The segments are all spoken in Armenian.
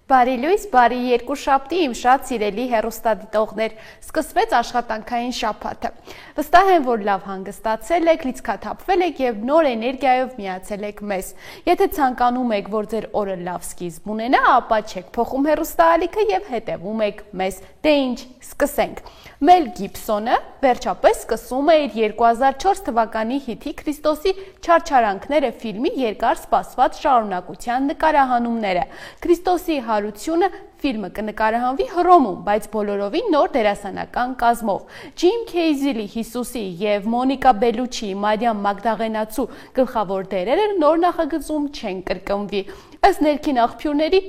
Բարի լույս, բարի երկուշաբթի իմ շատ սիրելի հեռուստադիտողներ, սկսվեց աշխատանքային շաբաթը։ Վստահ եմ, որ լավ հանգստացել եք, լիցքաթափվել եք եւ նոր էներգիայով միացել եք մեզ։ Եթե ցանկանում եք, որ ձեր օրը լավ սկիզբ ունենա, ապա չեք փոխում հեռուստաալիքը եւ հետեւում եք մեզ։ Դե ինչ, սկսենք։ Մել Գիբսոնը վերջապես սկսում է իր 2004 թվականի հիթի Քրիստոսի չարչարանքները ֆիլմի երկար սպասված շարունակության նկարահանումները։ Քրիստոսի հարությունը ֆիլմը կնկարահանվի Հռոմում, բայց բոլորովին նոր դերասանական կազմով։ Ջիմ Քեյզելի, Հիսուսի եւ Մոնիկա Բելուչիի Մարիամ Մագդաղենացու գլխավոր դերերը նոր նախագծում չեն կրկնվի։ Ըստ ներքին աղբյուրների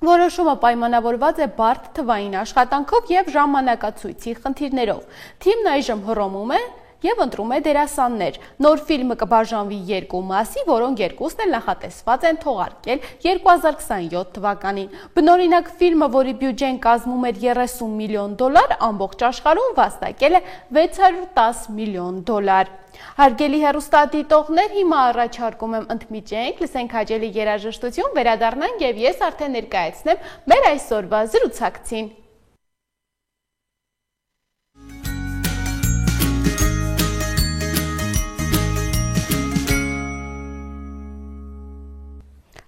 որոշումը պայմանավորված է բարդ թվային աշխատանքով եւ ժամանակացույցի խնդիրներով։ Թիմն այժմ Հռոմում է եւ ընտրում է դերասաններ։ Նոր ֆիլմը կբաժանվի երկու մասի, որոնք երկուսն էլ նախատեսված են թողարկել 2027 թվականին։ Բնօրինակ ֆիլմը, որի բյուջեն կազմում էր $30 միլիոն, ամբողջ աշխարհում վաստակել է $610 միլիոն։ Հարգելի հեռուստադիտողներ, հիմա առաջարկում եմ ընդմիջենք, լսենք հաճելի երաժշտություն, վերադառնանք եւ ես արդեն ներկայացնեմ մեր այսօրվա զրուցակցին։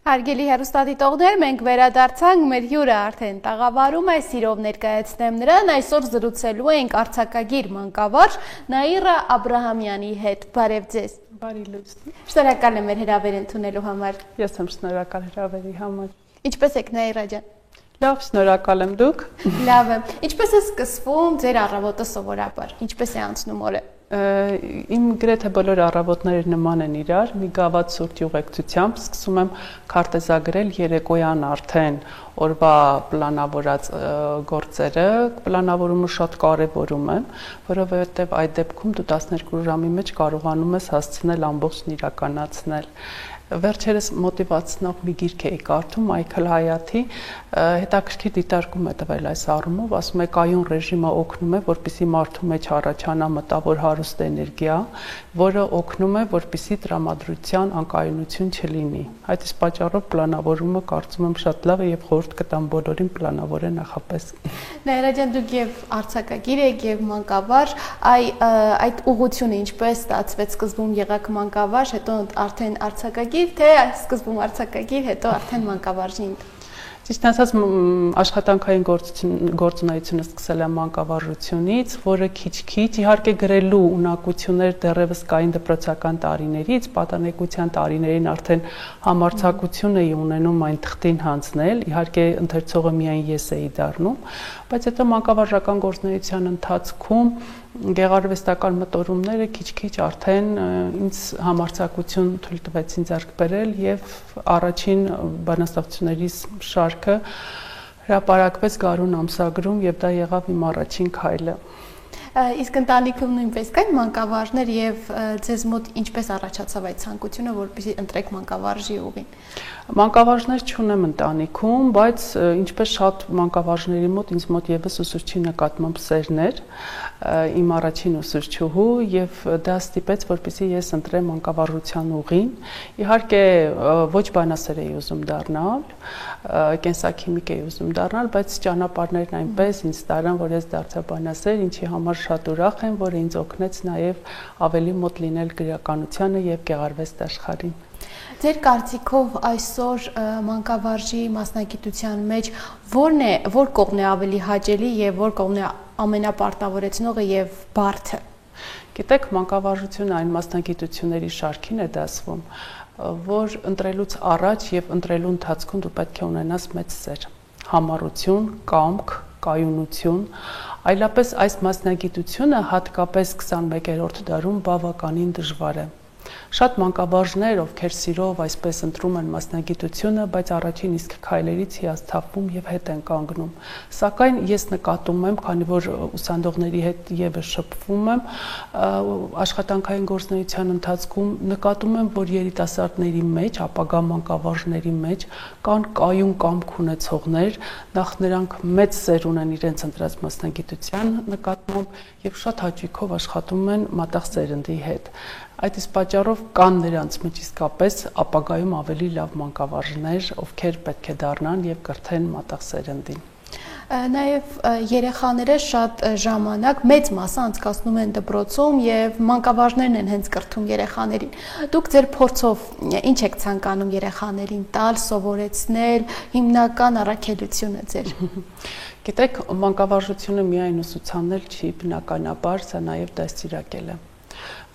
Հարգելի հեռուստադիտողներ, մենք վերադարձանք, մեր հյուրը արդեն տաղավարում է, սիրով ներկայացնեմ նրան, այսօր զրուցելու ենք արձակագիր մանկավարժ Նաիրա Աբրահամյանի հետ։ Բարև ձեզ։ Բարի լույս։ Շնորհակալ եմ մեր հրավեր ընդունելու համար։ Ես եմ շնորհակալ հրավերի համար։ Ինչպե՞ս եք, Նաիրա ջան։ Լավ, շնորհակալ եմ, դուք։ Լավ է։ Ինչպես է սկսվում ձեր առավոտը սովորաբար։ Ինչպես է անցնում օրը։ Իմ գրեթե բոլոր առավոտները նման են իրար, մի գավաթ սուրճ ուղեկցությամբ սկսում եմ քարտեզագրել երեկոյան արդեն օրվա պլանավորած գործերը, պլանավորումը շատ կարևորում եմ, որովհետև այդ դեպքում դու 12 ժամի մեջ կարողանում ես հասցնել ամբողջն իրականացնել։ Վերջերս մոտիվացնող մի գիրք էի կարդում Մայքլ Հայաթի, հետաքրքիր դիտարկում է տվել այս առումով, ասում է կայուն ռեժիմը օգնում է, որպեսզի մարդու մեջ առաջանա մտավոր հարուստ էներգիա, որը օգնում է, որպեսզի տրամադրության անկայունություն չլինի։ Այդ իսկ պատճառով պլանավորումը կարծում եմ շատ լավ է եւ խորհուրդ կտամ բոլորին պլանավորեն նախապես։ Նաիրա ջան, դուք եւ արձակագիր եք եւ մանկավարժ, այդ ուղղությունը ինչպես ստացվեց, սկզբում եղաք մանկավարժ, հետո արդեն արձակագիր, թե սկզբում արձակագիր, հետո արդեն մանկավարժին։ Ճիշտ ասած, աշխատանքային գործունեությունը սկսել եմ մանկավարժությունից, որը քիչ-քիչ, իհարկե գրելու ունակություններ դեռևս կային դպրոցական տարիներից, պատանեկության տարիներին արդեն համարձակություն էի ունենում այն թղթին հանձնել, իհարկե ընթերցողը միայն ես էի դառնում, բայց հետո մանկավարժական գործունեության ընթացքում գեղարվեստական մտորումները քիչ-քիչ արդեն ինձ համարձակություն թույլ տվեցին ձեռք բերել եւ առաջին բանաստեղծություններիս շարքը հրապարակվեց Գարուն ամսագրում եւ դա եղավ իմ առաջին քայլը։ Իսկ ընտանիքում նույնպես կային մանկավարժներ եւ ձեզ մոտ ինչպես առաջացավ այդ ցանկությունը, որպեսզի ընտրեք մանկավարժի ուղին։ Մանկավարժներ չունեմ ընտանիքում, բայց ինչպես շատ մանկավարժների մոտ ինձ մոտ եւս ուսուցչի նկատմամբ սերն էր, իմ առաջին ուսուցչուհու եւ դա ստիպեց, որպեսզի ես ընտրեմ մանկավարժության ուղին։ Իհարկե ոչ բանասեր էի ուզում դառնալ, կենսաքիմիկ էի ուզում դառնալ, բայց ճանապարհներն այնպես ինձ տարան, որ ես դարձա բանասեր, ինչի համար շատ ուրախ եմ, որ ինձ օգնեց նաեւ ավելի մոտ լինել գրականությանը եւ գեղարվեստ աշխարհին։ Ձեր կարծիքով այսօր մանկավարժի մասնագիտության մեջ որ կողմն է ավելի հաճելի եւ որ կողմն է ամենապարտավորեցնողը եւ բարդը։ Գիտեք, մանկավարժությունը այն մասնագիտությունների շարքին է դասվում, որ ընտրելուց առաջ եւ ընտրելու ընթացքում դու պետք է ունենաս մեծ սեր, համառություն, կամք, կայունություն, այլապես այս մասնագիտությունը հատկապես 21-րդ դարում բավականին դժվար է։ Շատ մանկավարժներ, ովքեր սիրով այսպես ընտրում են մասնագիտությունը, բայց առաջին իսկ քայլերից հիասթափվում եւ հետ են կանգնում։ Սակայն ես նկատում եմ, քանի որ ուսանողների հետ եւս շփվում եմ, աշխատանքային գործունեության ընթացքում նկատում եմ, որ երիտասարդների մեջ, ապագա մանկավարժների մեջ կան կայուն կամք ունեցողներ, նախ նրանք մեծ սեր ունեն իրենց ընտրած մասնագիտության նկատմամբ եւ շատ հաճույքով աշխատում են մատաղ սերնդի հետ։ Այդ իսկ պատճառով կան նրանց մեջ իսկապես ապագայում ավելի լավ մանկավարժներ, ովքեր պետք է դառնան եւ կրթեն մատաղ սերնդին։ Նաև երեխաները շատ ժամանակ մեծ մասը անցկացնում են դպրոցում եւ մանկավարժներն են հենց կրթում երեխաներին։ Դուք ձեր փորձով ինչ եք ցանկանում երեխաներին տալ, սովորեցնել, հիմնական առաքելությունը ձեր։ Գիտեք, մանկավարժությունը միայն ուսուցանել չի, բնականաբար սա նաև դաստիարակել է։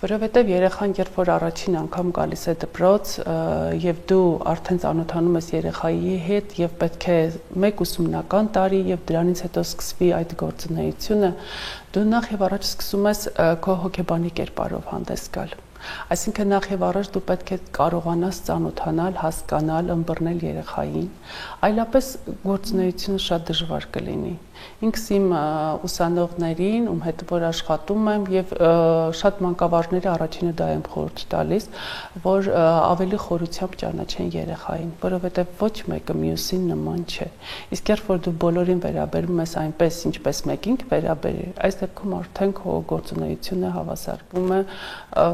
Որովհետև երեխան երբ որ առաջին անգամ գալիս է դպրոց եւ դու արդեն ծանոթանում ես երեխայի հետ եւ պետք է մեկ ուսումնական տարի եւ դրանից հետո սկսվի այդ գործունեությունը, դու նախ եւ առաջ սկսում ես քո հոգեբանի կերպարով հանդես գալ։ Այսինքն նախ եւ առաջ դու պետք է կարողանաս ծանոթանալ, հասկանալ, ըմբռնել երեխային, այլապես գործունեությունը շատ դժվար կլինի։ Ինքս իմ ուսանողներին, ում հետ որ աշխատում եմ եւ շատ մանկավարժները առաջինը դա եմ խորհուրդ տալիս, որ ավելի խորությամբ ճանաչեն երեխային, որովհետեւ ոչ մեկը մյուսին նման չէ։ Իսկ երբ որ դու բոլորին վերաբերում ես այնպես, ինչպես մեկին վերաբերիր, այս դեպքում արդեն քո գործունեությունը հավասարվում է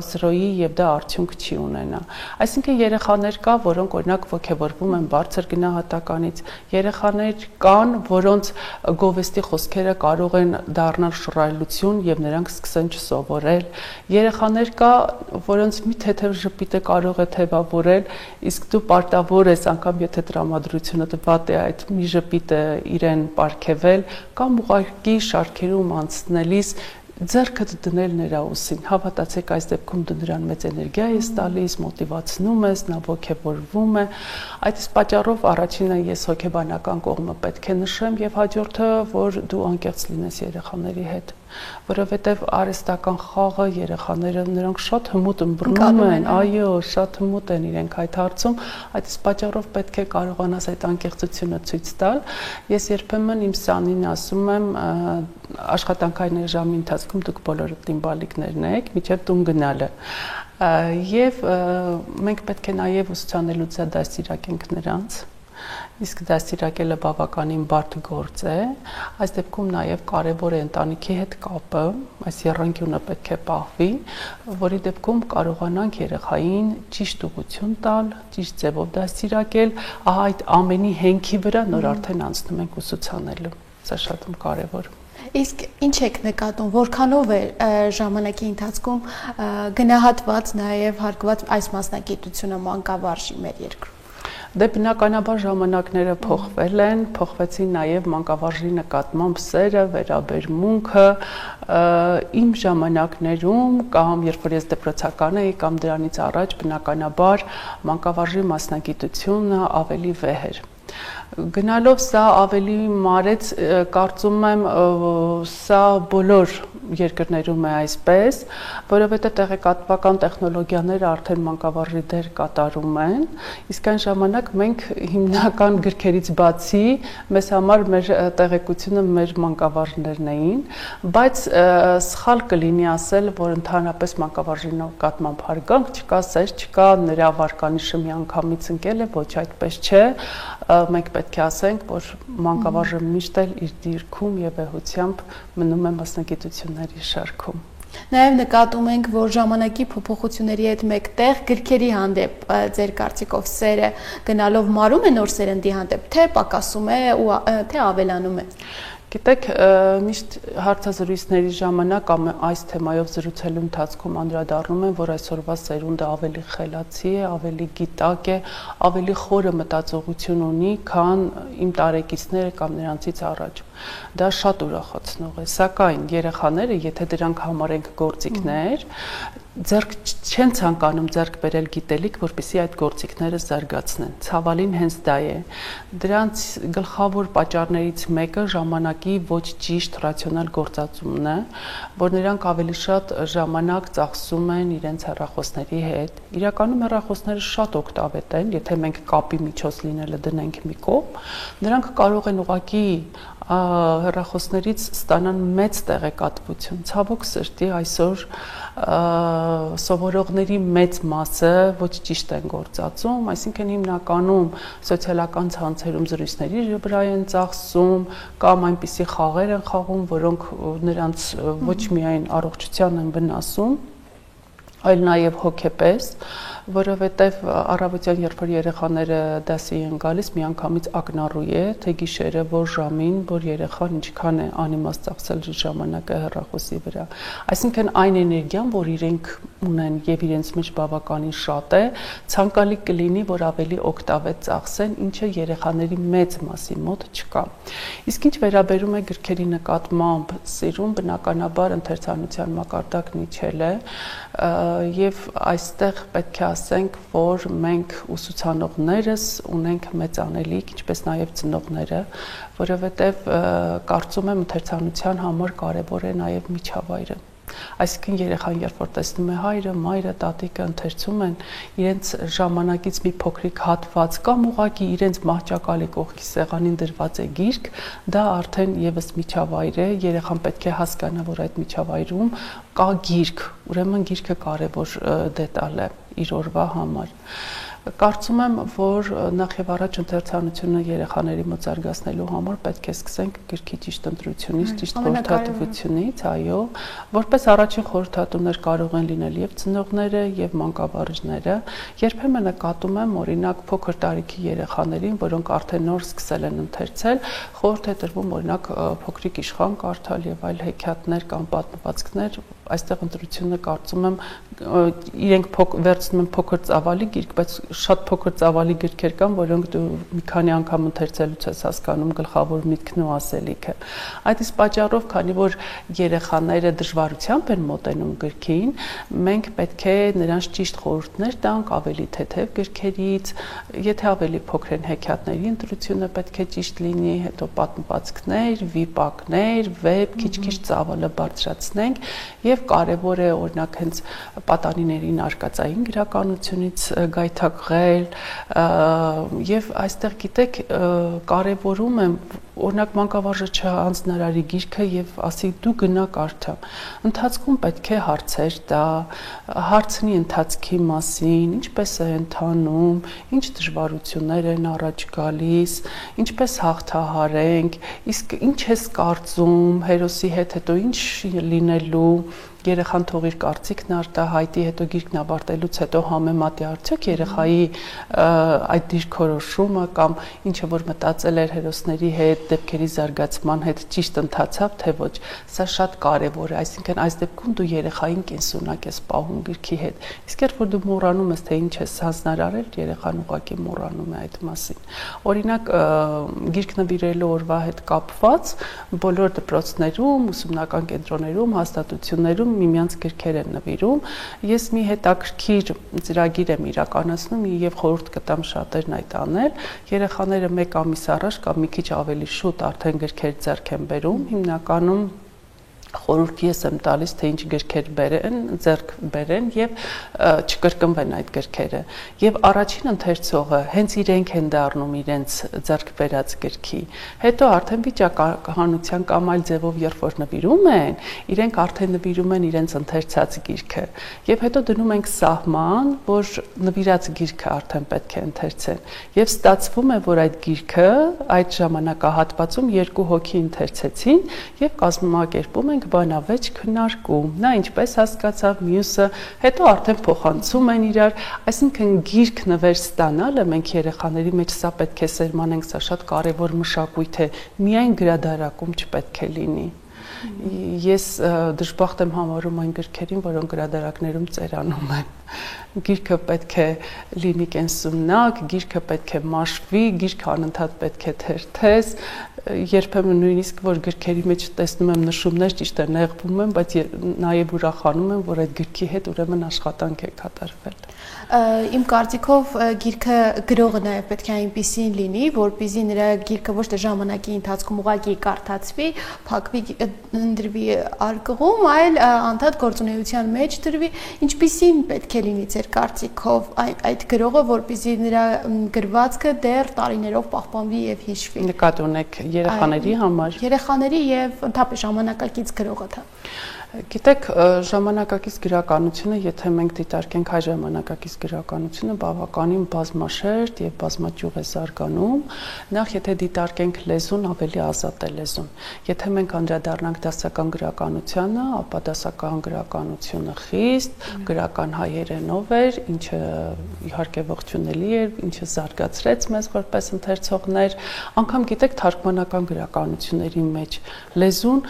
զրոյի եւ դա արդյունք չի ունենա։ Այսինքն երեխաներ կա, որոնք օրինակ ոգևորվում են բարձր գնահատականից, երեխաներ կան, որոնց գովեստի խոսքերը կարող են դառնալ շռայլություն եւ նրանք սկսեն չսովորել։ Երեխաներ կա, որոնց մի թեթև ժպիտը կարող է թևավորել, իսկ դու պարտավոր ես անգամ եթե տրամադրությունը տված է այդ մի ժպիտը իրեն պարգևել կամ ուղղակի շարքերում անցնելիս ձեռքդ դնել նրա ուսին, հավատացեք այս դեպքում դու նրան մեծ էներգիա ես տալիս, մոտիվացնում ես, նա ոգևորվում է, այդ իսկ պատճառով առաջինը ես հոգեբանական կողմը պետք է նշեմ եւ հաջորդը, որ դու անկեղծ լինես երեխաների հետ, որովհետեւ արհեստական խաղը երեխաները նրանք շատ հմուտ ըմբռնում են, այո, շատ հմուտ են իրենք այդ հարցում, այդ իսկ պատճառով պետք է կարողանաս այդ անկեղծությունը ցույց տալ, ես երբեմն իմ սանին ասում եմ աշխատանքային ժամի ընթացքում դուք բոլորը տիմբալիկներն եք, մինչև տուն գնալը։ Եվ մենք պետք է նաև ուսուցանելուց դաստիարակենք նրանց, իսկ դաստիարակելը բավականին բարդ գործ է, այս դեպքում նաև կարևոր է ընտանիքի հետ կապը, այս եռանկյունը պետք է պահվի, որի դեպքում կարողանանք երեխային ճիշտ ուղղություն տալ, ճիշտ ձևով դաստիարակել, այդ ամենի հենքի վրա նոր արդեն անցնում ենք ուսուցանելու, սա շատ կարևոր։ Իսկ ինչ եք նկատում, որքանով է ժամանակի ընթացքում գնահատված նաև հարգված այս մասնագիտությունը մանկավարժի մեր երկրում։ Դե բնականաբար ժամանակները փոխվել են, փոխվեցին նաև մանկավարժի նկատմամբ սերը, վերաբերմունքը, իմ ժամանակներում կամ երբ որ ես դպրոցական էի կամ դրանից առաջ բնականաբար մանկավարժի մասնագիտությունը ավելի վեհ էր։ Գնալով սա ավելի մարեց, կարծում եմ սա բոլոր երկրներում է այսպես, որովհետև տեղեկատվական տեխնոլոգիաները արդեն մանկավարժի դեր կատարում են, իսկ այն ժամանակ մենք հիմնական գրքերից բացի մեզ համար մեր տեղեկությունը մեր մանկավարժներն էին, բայց սխալ կլինի ասել, որ ընդհանրապես մանկավարժի նկատմամբ հարգանք չկա, սեր չկա, նրա վարկանիշը միանգամից ընկել է, ոչ այդպես չէ, մենք պետք է ասենք, որ մանկավարժը միշտ էլ իր դիրքում եւ վեհությամբ մնում է մասնագիտությունների շարքում։ Նաև նկատում ենք, որ ժամանակի փոփոխությունների հետ մեկտեղ գրքերի հանդեպ ձեր կարծիքով սերը գնալով մարում է նոր սերնդի հանդեպ, թե պակասում է ու թե ավելանում է։ Գիտեք, միշտ հարցազրույցների ժամանակ այս թեմայով զրուցելու ընթացքում անդրադառնում են, որ այսօրվա սերունդը ավելի խելացի է, ավելի գիտակ է, ավելի խորը մտածողություն ունի, քան իմ տարեկիցները կամ նրանցից առաջ։ Դա շատ ուրախացնող է, սակայն երեխաները, եթե դրանք համարենք գործիքներ, ձեռք չեն ցանկանում ձեռք բերել գիտելիք, որպեսզի այդ գործիքները զարգացնեն։ Ցավալին հենց դա է։ Դրանց գլխավոր պատճառներից մեկը ժամանակի ոչ ճիշտ ռացիոնալ գործածումն է, որ նրանք ավելի շատ ժամանակ ծախսում են իրենց հեռախոսների հետ։ Իրականում հեռախոսները շատ օգտավետ են, եթե մենք կապի միջոց լինելը դնենք մի կողմ, նրանք կարող են ուղղակի հեռախոսներից ստանան մեծ տեղեկատվություն։ Ցավոք սրտի այսօր սովորողների մեծ մասը ոչ ճիշտ են գործածում, այսինքն հիմնականում սոցիալական ցանցերում զրույցների վրա են ծախսում կամ այնպիսի խաղեր են խաղում, որոնք նրանց ոչ միայն առողջության են վնասում, այլ նաև հոգեպես, որովհետև առավոտյան երբ որ երեխաները դասի են գալիս, միանգամից ակնառու է, թե գիշերը որ ժամին, որ երեխան ինչքան է անիմաստ ծախսել ժամանակը հեռախոսի վրա։ Այսինքն այն էներգիան, որ իրենք ունեն եւ իրենց մեջ բավականին շատ է, ցանկալի կլինի, որ ավելի օգտավետ ծախսեն, ինչը երեխաների մեծ մասի մոտ չկա։ Իսկ ինչ վերաբերում է գրքերի նկատմամբ սիրուն, բնականաբար ընթերցանության մակարդակն իջել է, եւ այստեղ պետք է ասենք, որ մենք ուսուցանողներս ունենք մեծ անելիք, ինչպես նաև ծնողները, որովհետև կարծում եմ ընթերցանության համար կարևոր է նաև միջավայրը։ Այսինքն երեխան երբ որ տեսնում է հայրը, մայրը, տատիկը ընթերցում են, իրենց ժամանակից մի փոքրիկ հատված կամ ուղղակի իրենց մահճակալի կողքի սեղանին դրված է գիրք, դա արդեն եւս միջավայր է, երեխան պետք է հասկանա, որ այդ միջավայրում կա գիրք, ուրեմն գիրքը կարևոր դետալ է իր օրվա համար։ Կարծում եմ, որ նախ եւ առաջ ընթերցանությունը երեխաների մոտ զարգացնելու համար պետք է սկսենք գրքի ճիշտ ընտրությունից, ճիշտ խորհրդատվությունից, այո, որպես առաջին խորհրդատուներ կարող են լինել եւ ծնողները եւ մանկավարժները։ Երբեմն նկատում եմ, օրինակ, փոքր տարիքի երեխաներին, որոնք արդեն նոր սկսել են ընթերցել, խորհուրդ է տրվում, օրինակ, փոքրիկ իշխան կարդալ եւ այլ հեքիաթներ կամ պատմվածքներ, այստեղ ընտրությունը կարծում եմ իրենք վերցնում են փոքր ծավալի գիրք, բայց շատ փոքր ծավալի գրքեր կան, որոնք դու մի քանի անգամ ընթերցելուց ես հասկանում գլխավոր միտքն ու ասելիքը։ Այդ իսկ պատճառով, քանի որ երեխաները դժվարությամբ են մոտենում գրքին, մենք պետք է նրանց ճիշտ խորհուրդներ տանք ավելի թեթև գրքերից, եթե ավելի փոքր են հեքիաթների ընտրությունը պետք է ճիշտ լինի, հետո պատմվածքներ, վիպակներ, վեպ, քիչ-քիչ ծավալը բարձրացնենք եւ կարեւոր է օրինակ հենց պատանիներին արկածային գրականությունից գայթակղել եւ այստեղ գիտեք կարեւորում եմ օրինակ մանկավարժը չհանձնարարի գիրքը եւ ասի դու գնա կարդա։ Ընթացքում պետք է հարցեր տա, հարցնի ընթացքի մասին, ինչպես է ընթանում, ինչ դժվարություններ են առաջ գալիս, ինչպես հաղթահարենք, իսկ ինչ ես կարծում հերոսի հետ հետո ինչ լինելու, երեխան թող իր կարծիքն արտահայտի, հետո գիրքն ավարտելուց հետո համեմատի արդյոք երեխայի այդ դիրքորոշումը կամ ինչը որ մտածել էր հերոսների հետ, դեպքերի զարգացման հետ ճիշտ ընթացավ, թե ոչ, սա շատ կարևոր է, այսինքն այս դեպքում դու երեխային կենսունակ ես պահում գրքի հետ, իսկ երբ որ դու մոռանում ես, թե ինչ ես հանձնարարել, երեխան ուղղակի մոռանում է այդ մասին։ Օրինակ գիրք նվիրելու օրվա հետ կապված բոլոր դպրոցներում, ուսումնական կենտրոններում, հաստատություններում միմյանց գրքեր են նվիրում։ Ես մի հետաքրքիր ծրագիր եմ իրականացնում եւ խորհուրդ կտամ շատերն այդ անել։ Երեխաները 1 ամիս առաջ կամ մի քիչ ավելի շուտ արդեն գրքեր ձեռք են բերում, հիմնականում խորհուրդ ես եմ տալիս, թե ինչ գրքեր ձեռք բերեն եւ չկրկնվեն այդ գրքերը։ Եվ առաջին ընթերցողը հենց իրենք են դառնում իրենց ձեռք բերած գրքի։ Հետո արդեն վիճակահանության կամ այլ ձևով երբ որ նվիրում են, իրենք արդեն նվիրում են իրենց ընթերցած գիրքը։ Եվ հետո դնում ենք սահման, որ նվիրած գիրքը արդեն պետք է ընթերցեն։ Եվ ստացվում է, որ այդ գիրքը այդ ժամանակահատվածում 2 հոգի ընթերցեցին եւ կազմակերպում ենք բանավեճ քննարկում, նա ինչպես հասկացավ, մյուսը, հետո արդեն փոխանցում են իրար, այսինքն գիրք նվեր ստանալը մենք երեխաների մեջ սա պետք է սերմանենք, սա շատ կարևոր մշակույթ է, միայն գրադարակում չպետք է լինի։ Ես դժբախտ եմ համարում այն գրքերին, որոնք գրադարակներում ծերանում են։ Գիրքը պետք է լինի կենսունակ, գիրքը պետք է մաշվի, գիրքը անընդհատ պետք է թերթես, երբեմն նույնիսկ որ գրքերի մեջ տեսնում եմ նշումներ, ճիշտ է նեղվում եմ, բայց նաև ուրախանում եմ, որ այդ գրքի հետ ուրեմն աշխատանք է կատարվել։ Իմ կարծիքով գիրքը գրողը նաև պետք է այնպիսին լինի, որպեսզի նրա գիրքը ոչ թե ժամանակի ընթացքում ուղղակի կարդացվի, փակվի, դրվի արկղում, այլ անդադ գործունեության մեջ դրվի, ինչպիսին պետք պետք է լինի ձեր կարծիքով այդ գրողը, որպեսզի նրա գրվածքը դեռ տարիներով պահպանվի եւ հիշվի։ Նկատի ունեք երեխաների համար։ Երեխաների եւ ընդհանրապես ժամանակակից գրողը դա։ Գիտեք, ժամանակակից գրականությունը, եթե մենք դիտարկենք հայ ժամանակակից գրականությունը, բավականին բազմաշերտ եւ բազմաճյուղ է զարգանում, նախ եթե դիտարկենք լեզուն, ավելի ազատ է լեզուն։ Եթե մենք անդրադառնանք դասական գրականությանը, ապա դասական գրականությունը խիստ գրական հայերենով էր, ինչը իհարկե ողջունելի էր, ինչը զարգացրեց մեզ որպես ընթերցողներ, անգամ գիտեք թարգմանական գրականությունների մեջ լեզուն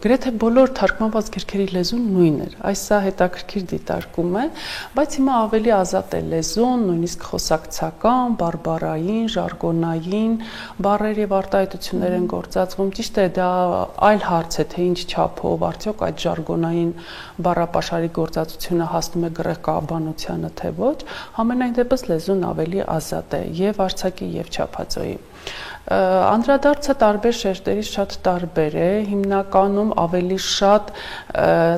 գրեթե բոլոր թարգմանված գրքերի լեզուն նույնն էր։ Այս սա հետաքրքիր դիտարկում է, բայց հիմա ավելի ազատ է լեզուն, նույնիսկ խոսակցական, բարբառային, ժարգոնային բառեր եւ արտահայտություններ են գործածվում։ Ճիշտ է, դա այլ հարց է, թե ինչ չափով արդյոք այդ ժարգոնային բառապաշարի գործածությունը հասնում է գրեհկաբանությանը, թե ոչ։ Համենայն դեպս լեզուն ավելի ազատ է եւ արձակի եւ չափածոյի։ Անդրադարձը տարբեր շերտերից շատ տարբեր է, հիմնականում ավելի շատ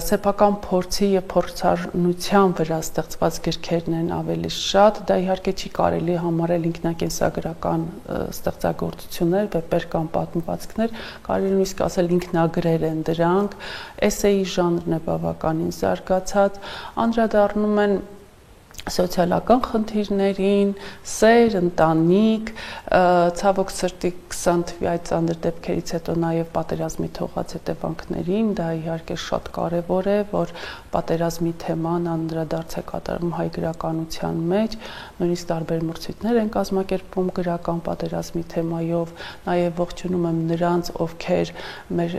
սեփական փորձի եւ փորձառնության վրա ստեղծված գրքերն են ավելի շատ, դա իհարկե չի կարելի համարել ինքնակենսագրական ստեղծագործություններ, վեպեր կամ պատմվածքներ, կարելի նույնիսկ ասել ինքնագրեր են դրանք, էսեի ժանրն է բավականին զարգացած, անդրադառնում են սոցիալական խնդիրներին, սեր, ընտանիք, ցավոք սրտի 20 թվականի այդ ծանր դեպքերից հետո նաև պատերազմի թողած հետևանքներին, դա իհարկե շատ կարևոր է, որ պատերազմի թեման անդրադարձ է կատարում հայ գրականության մեջ, նույնիսկ տարբեր մրցույթներ են կազմակերպվում գրական պատերազմի թեմայով, նաև ողջունում եմ նրանց, ովքեր մեր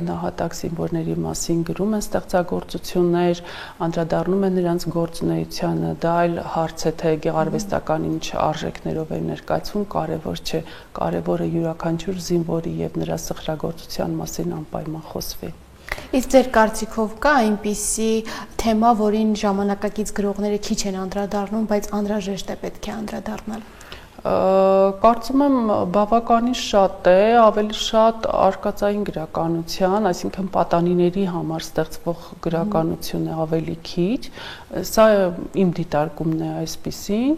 նահատակ զինվորների մասին գրում են ստեղծագործություններ, անդրադառնում են նրանց գործունեությանը, դա այլ հարց է, թե գեղարվեստական ինչ արժեքներով է ներկայացվում, կարևոր չէ, կարևորը յուրաքանչյուր զինվորի եւ նրա սխրագործության մասին անպայման խոսվի։ Իսկ ձեր կարծիքով կա այնպիսի թեմա, որին ժամանակակից գրողները քիչ են անդրադառնում, բայց անհրաժեշտ է պետք է անդրադառնալ։ Կարծում եմ բավականին շատ է, ավելի շատ արկածային գրականության, այսինքն պատանիների համար ստեղծվող գրականություն է ավելի քիչ, սա իմ դիտարկումն է այսպիսին,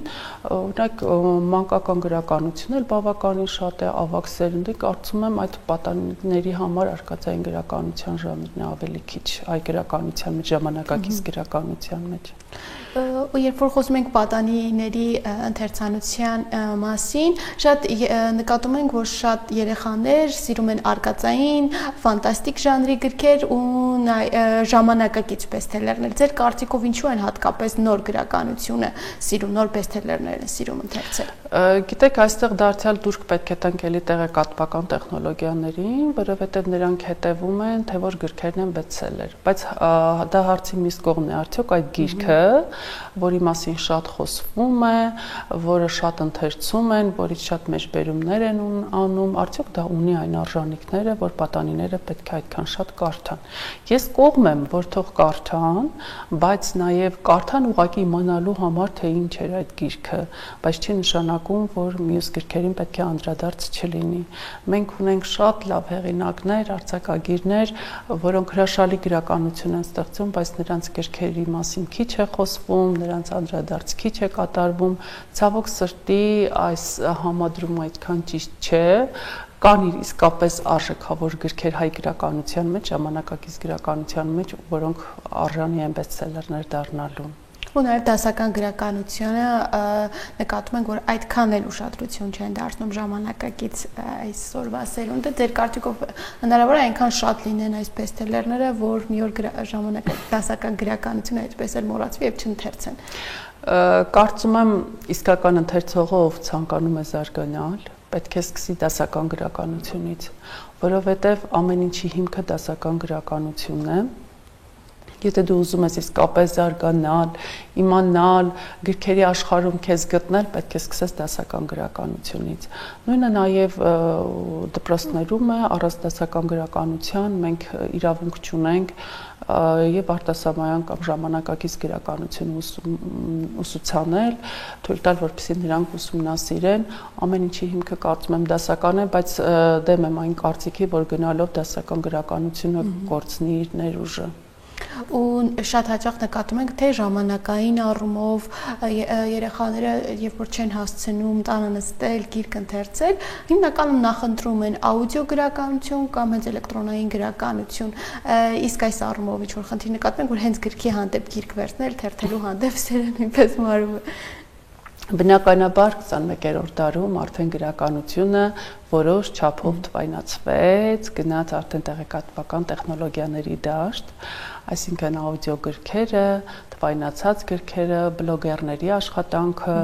օրինակ մանկական գրականությունն էլ բավականին շատ է, ավագ սերունդի, կարծում եմ այդ պատանիների համար արկածային գրականության ժանրն է ավելի քիչ այ գրականության մեջ, ժամանակակից գրականության մեջ։ Ու երբ որ խոսում ենք պատանիների ընթերցանության մասին, շատ նկատում ենք, որ շատ երեխաներ սիրում են արկածային, ֆանտաստիկ ժանրի գրքեր ու ժամանակակից բեսթելերներ։ Ձեր կարծիքով ինչու են հատկապես նոր գրականությունը սիրում, նոր բեսթելերներ են սիրում ընթերցել։ Գիտեք, այստեղ դարձյալ դուրք պետք է տանք էլի տեղեկատվական տեխնոլոգիաներին, որովհետև նրանք հետևում են, թե որ գրքերն են բեսթսելեր, բայց դա հարցի մյուս կողմն է, արդյոք այդ գիրքը, որի մասին շատ խոսվում է, որը շատ ընթերցում են, որից շատ մեջբերումներ են անում, արդյոք դա ունի այն արժանինքները, որ պատանիները պետք է այդքան շատ կարդան։ Ես կողմ եմ, որ թող կարդան, բայց նաև կարդան ուղղակի իմանալու համար, թե ինչ էր այդ գիրքը, բայց չի նշանակում, որ մյուս գրքերին պետք է անդրադարձ չլինի։ Մենք ունենք շատ լավ հեղինակներ, արձակագիրներ, որոնք հրաշալի գրականություն են ստեղծում, բայց նրանց գրքերի մասին քիչ է խոսվում, նրանց անդրադարձ քիչ է կատարվում, ցավոք սրտի այս համադրումը այդքան ճիշտ չէ, կան իսկապես արժեքավոր գրքեր հայ գրականության մեջ, ժամանակակից գրականության մեջ, որոնք արժանի են բեսթսելերներ դառնալու։ Ու նաև դասական գրականությունը նկատում ենք, որ այդքան էլ ուշադրություն չեն դարձնում ժամանակակից այսօրվա սերունդը, ձեր կարծիքով հնարավոր է այնքան շատ լինեն այս բեսթսելերները, որ մի օր դասական գրականությունը այդպես էլ մոռացվի եւ չընթերցեն։ Կարծում եմ իսկական ընթերցողը, ով ցանկանում է զարգանալ, պետք է սկսի դասական գրականությունից, որովհետև ամեն ինչի հիմքը դասական գրականությունն է։ Եթե դու ուզում ես իսկապես զարգանալ, իմանալ, գրքերի աշխարհում քեզ գտնել, պետք է սկսես դասական գրականությունից։ Նույնը նաև դպրոցներում է, առանց դասական գրականության մենք իրավունք չունենք եւ արտասահմանյան կամ ժամանակակից գրականություն ուսուցանել, թույլ տալ, որպեսզի նրանք ուսումնասիրեն, ամեն ինչի հիմքը կարծում եմ դասական է, բայց դեմ եմ այն կարծիքի, որ գնալով դասական գրականությունը կորցնի իր ներուժը։ ու շատ հաճախ նկատում ենք, թե ժամանակային առումով երեխաները երբ որ չեն հասցնում տանը նստել, գիրք ընթերցել, հիմնականում նախընտրում են աուդիո գրականություն կամ հենց էլեկտրոնային գրականություն, իսկ այս առումով ինչ որ խնդիր նկատում ենք, որ հենց գրքի հանդեպ գիրք վերցնել, թերթելու հանդեպ սերը նույնպես մարում է։ Բնականաբար 21-րդ դարում արդեն գրականությունը որոշ չափով թվայնացվեց, գնաց արդեն տեղեկատվական տեխնոլոգիաների դաշտ, այսինքն աուդիո գրքերը, թվայնացած գրքերը, բլոգերների աշխատանքը,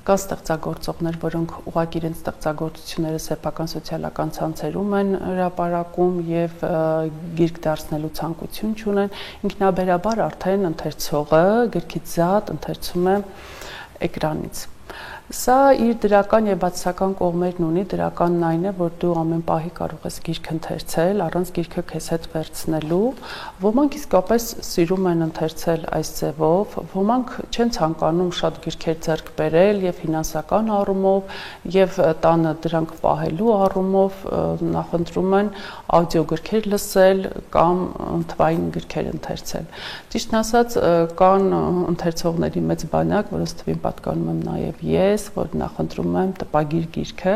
կան ստեղծագործողներ, որոնք ուղղակի իրենց ստեղծագործությունները սեփական սոցիալական ցանցերում են հրապարակում եւ գիրք դարձնելու ցանկություն չունեն, ինքնաբերաբար արդեն ընթերցողը գրքից զատ ընթերցում է էկրանից։ Սա իր դրական եւ բացասական կողմերն ունի, դրականն այն է, որ դու ամեն պահի կարող ես գիրք ընթերցել, առանց գիրքը քեզ հետ վերցնելու, ոմանք իսկապես սիրում են ընթերցել այս ձևով, ոմանք չեն ցանկանում շատ գիրքեր ձեռք բերել եւ ֆինանսական առումով եւ տանը դրանք պահելու առումով նախընտրում են աուդիո գրքեր լսել կամ թվային գրքեր ընթերցել։ Ճիշտն ասած, կան ընթերցողների մեծ բանակ, որոնց թվին պատկանում եմ նաեւ ես, որ նախընտրում եմ տպագիր գիրքը,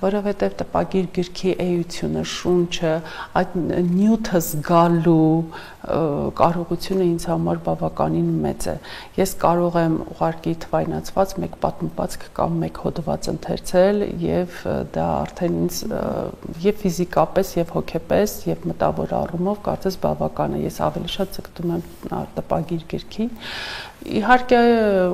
որովհետև տպագիր գրքի էությունը, շունչը, այդ նյութը զգալու կարողությունը ինձ համար բավականին մեծ է։ Ես կարող եմ ուղղակի թվայնացված մեկ պատմվածք կամ մեկ հոդված ընթերցել եւ դա արդեն ինձ եւ ֆիզիկապես եւ հոգեպես եւ մտավոր առումով կարծես բավական է։ Ես ավելի շատ ձգտում եմ տպագիր գրքին։ Իհարկե,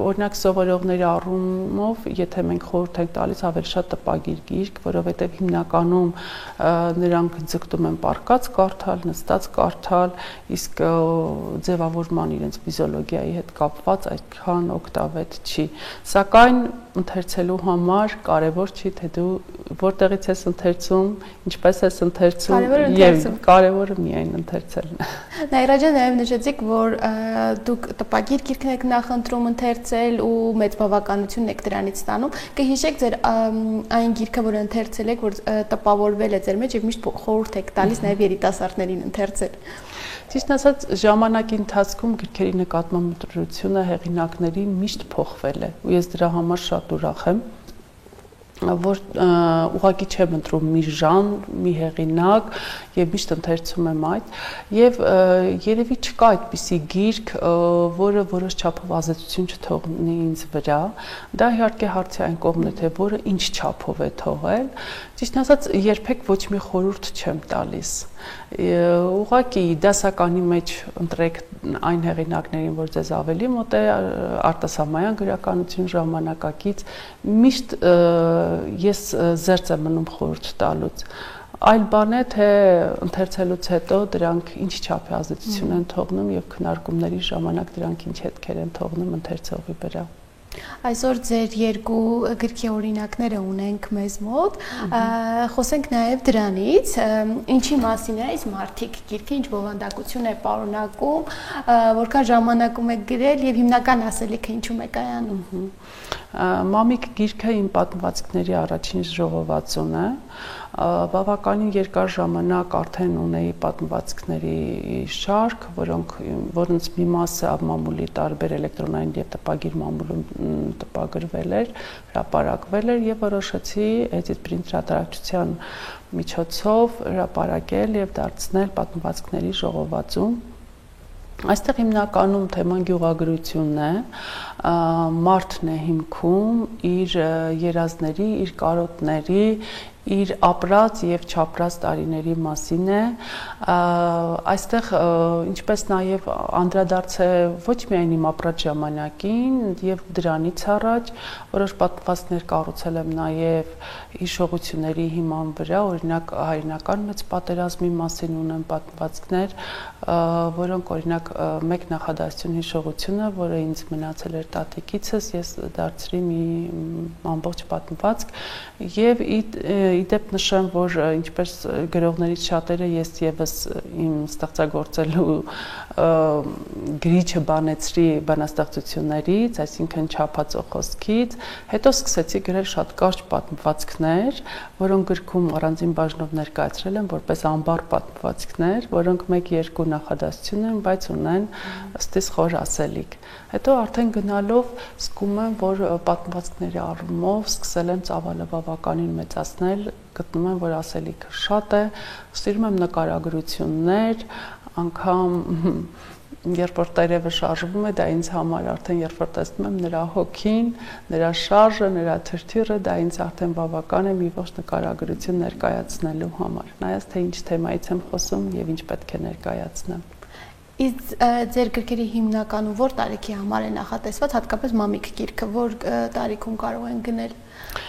օրինակ սովորողների առումով, եթե մենք խորհուրդ ենք տալիս ավելի շատ տպագիր գիրք, որովհետև հիմնականում նրանք ձգտում են պառկած կարդալ, նստած կարդալ, իսկ ձևավորման իրենց ֆիզիոլոգիայի հետ կապված այդքան օգտավետ չի։ Սակայն ընթերցելու համար կարևոր չի, թե դու որտեղից ես ընթերցում, ինչպես ես ընթերցում եւ կարևորը միայն ընթերցելն է։ Նաիրա ջան, նաև նշեցիք, որ դուք տպագիր գիրքն եք նախընտրում ընթերցել ու մեծ բավականություն եք դրանից ստանում։ Կհիշեք ձեր այն գիրքը, որ ընթերցել եք, որ տպավորվել է ձեր մեջ եւ միշտ խորհուրդ եք տալիս նաև երիտասարդներին ընթերցել։ Ճիշտ ասած, ժամանակի ընթացքում գրքերի նկատմամբ մտորությունը հեղինակների միշտ փոխվել է ու ես դրա համար շատ ուրախ եմ, որ ուղղակի չեմ ընտրում մի ժանր, մի հեղինակ եւ միշտ ընթերցում եմ այդ եւ երևի չկա այդպիսի գիրք, որը որոշ չափով ազդեցություն չթողնի ինձ վրա։ Դա իհարկե հարցի այն կողմն է, թե որը ինչ չափով է թողել։ Ճիշտ ասած, երբեք ոչ մի խորհուրդ չեմ տալիս։ Ուղղակի դասականի մեջ ընտրեք այն հեղինակներին, որ ձեզ ավելի մոտ է, արտասահմանյան գրականություն ժամանակակից, միշտ ես զերծ եմ մնում խորհուրդ տալուց։ Այլ բան է, թե ընթերցելուց հետո դրանք ինչ չափի ազդեցություն են թողնում եւ քննարկումների ժամանակ դրանք ինչ հետքեր են թողնում ընթերցողի վրա։ Այսօր ձեր երկու գրքի օրինակները ունենք մեզ մոտ, խոսենք նաև դրանից, ինչի մասին է այս մարդիկ գիրքը, ինչ բովանդակություն է պարունակում, որքան ժամանակում եք գրել եւ հիմնական ասելիքը ինչու՞մ է կայանում։ Մամիկ գիրքը իմ պատմվածքների առաջին ժողովածուն է, բավականին երկար ժամանակ արդեն ունեի պատմվածքների շարք, որոնց մի մասը մամուլի տարբեր էլեկտրոնային եւ տպագիր մամուլում տպագրվել էր, հրապարակվել էր եւ որոշեցի Edit Print հրատարակչության միջոցով հրապարակել եւ դարձնել պատմվածքների ժողովածու։ Այստեղ հիմնականում թեման գյուղագրությունն է, մարդն է հիմքում իր երազների, իր կարոտների, իր ապրած եւ չապրած տարիների մասին է, այստեղ ինչպես նաեւ անդրադարձ է ոչ միայն իմ ապրած ժամանակին եւ դրանից առաջ որոշ պատմվածքներ կառուցել եմ նաեւ հիշողությունների հիման վրա, օրինակ հայրենական մեծ պատերազմի մասին ունեմ պատմվածքներ, որոնք օրինակ մեկ նախադասություն հիշողությունը, որը ինձ մնացել էր տատիկիցս, ես դարձրի մի ամբողջ պատմվածք եւ իդեպ նշեմ, որ ինչպես գրողներից շատերը ես եւս իմ ստեղծագործելու գրիչը բանեցրի բանաստեղծություններից, այսինքն չափածո խոսքից, հետո սկսեցի գրել շատ կարճ պատմվածքներ, որոնք գրքում առանձին բաժնով ներկայացրել եմ որպես ամբար պատմվածքներ, որոնք 1-2 նախադասություն են, բայց ունեն ըստիս խոր ասելիք։ Հետո արդեն գնալով զգում եմ, որ պատմվածքների առումով սկսել եմ ծավալը բավականին մեծացնել, գտնում եմ, որ ասելիքը շատ է, սիրում եմ նկարագրություններ, անգամ երբ որ տերևը շարժվում է, դա ինձ համար արդեն երբ որ տեսնում եմ նրա հոգին, նրա շարժը, նրա թրթիռը, դա ինձ արդեն բավական է մի ողջ նկարագրություն ներկայացնելու համար։ Նայած թե ինչ թեմայից եմ խոսում եւ ինչ պետք է ներկայացնեմ։ Իսկ ձեր գրքերի հիմնականում որ տարիքի համար է նախատեսված, հատկապես մամիկ գիրքը, որ տարիքում կարող են գնել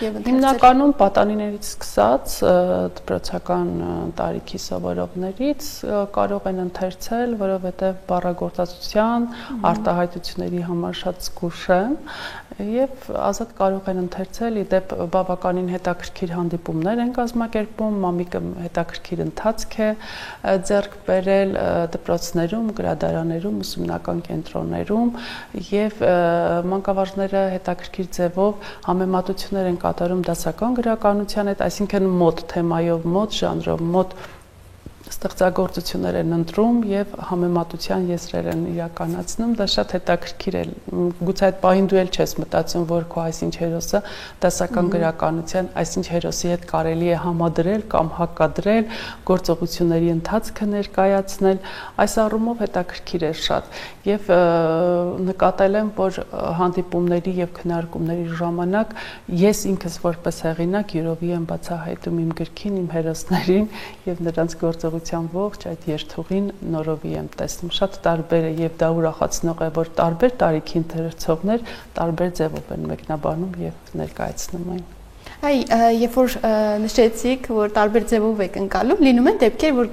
եւ ընթերցել։ Հիմնականում պատանիներից սկսած դպրոցական տարիքի սովորողներից կարող են ընթերցել, որովհետեւ բառագործածության, արտահայտությունների համար շատ զգուշ եմ եւ ազատ կարող են ընթերցել, իդեպ բավականին հետաքրքիր հանդիպումներ են կազմակերպում, մամիկը հետաքրքիր ընթացք է ձեռք բերել դպրոցներում, գրադարաններում, ուսումնական կենտրոններում եւ մանկավարժները հետաքրքիր ձևով համեմատություններ են կատարում դասական գրականության հետ, այսինքն մոտ թեմայով, մոտ ժանրով, մոտ ստեղծագործություններ են ընտրում եւ համեմատության եզրեր են իրականացնում, դա շատ հետաքրքիր է։ Գուցե այդ պահին դու էլ չես մտածում, որ քո այսինչ հերոսը դասական գրականության այսինչ հերոսի հետ կարելի է համադրել կամ հակադրել, գործողությունների ընթացքը ներկայացնել, այս առումով հետաքրքիր է շատ։ Եվ նկատել եմ, որ հանդիպումների եւ քննարկումների ժամանակ ես ինքս որպես հեղինակ յուրովի եմ բացահայտում իմ գրքին, իմ հերոսներին եւ նրանց գործողության ողջ այդ երթուղին նորովի եմ տեսնում։ Շատ տարբեր է եւ դա ուրախացնող է, որ տարբեր տարիքի ընթերցողներ տարբեր ձևով են մեկնաբանում եւ ներկայացնում այն։ Երբ որ նշեցիք, որ տարբեր ձևով եք ընկալում, լինում են դեպքեր, որ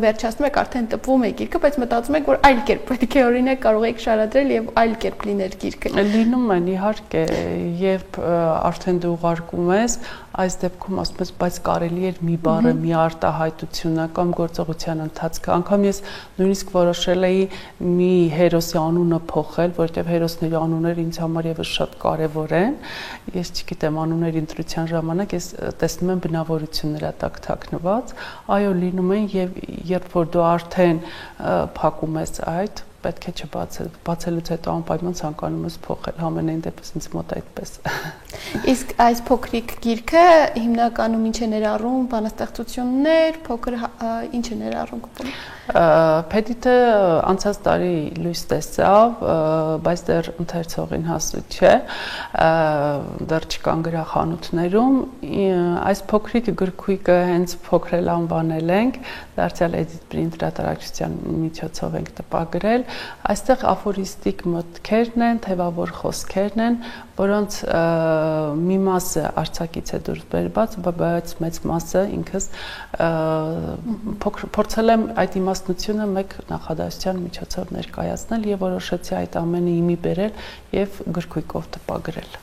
վերջացնում եք արդեն տպվում է գիրքը, բայց մտածում եք, որ այլ կերպ պետք է օրինակ կարող եք շարադրել եւ այլ կերպ լիներ գիրքը։ Լինում են իհարկե, երբ արդեն դու ուղարկում ես, այս դեպքում ասում ես, բայց կարելի էր մի բառը, մի արտահայտությունը կամ գործողության ընթացքը, անգամ ես նույնիսկ որոշել էի մի հերոսի անունը փոխել, որովհետեւ հերոսների անունները ինձ համար եւս շատ կարեւոր են։ Ես չգիտեմ, անունների ընտրության ժամանակ ես տեսնում եմ բնավորություն նրա տակ թաքնված, այո, լինում են եւ երբ որ դու արդեն փակում ես այդ, պետք է չբացել, բացելուց հետո անպայման ցանկանում ես փոխել, համենայն դեպս ինձ մոտ այդպես։ Իսկ այս փոքրիկ գիրքը հիմնականում ինչ է ներառում, բանաստեղծություններ, փոքր ինչ է ներառում կպում։ Փեդիտը անցած տարի լույս տեսավ, բայց դեռ ընթերցողին հասու չէ, դեռ չկան գրախանութներում։ Այս փոքրիկ գրքույկը հենց փոքրել անվանել ենք, դարձյալ Edit Print հրատարակչության միջոցով ենք տպագրել։ Այստեղ աֆորիստիկ մտքերն են, թևավոր խոսքերն են, որոնց մի մասը արձակից է դուրս բերված, բայց մեծ մասը ինքս փորձել եմ այդ իմաստնությունը մեկ նախադասության միջոցով ներկայացնել եւ որոշեցի այդ ամենը իմի բերել եւ գրքույկով տպագրել։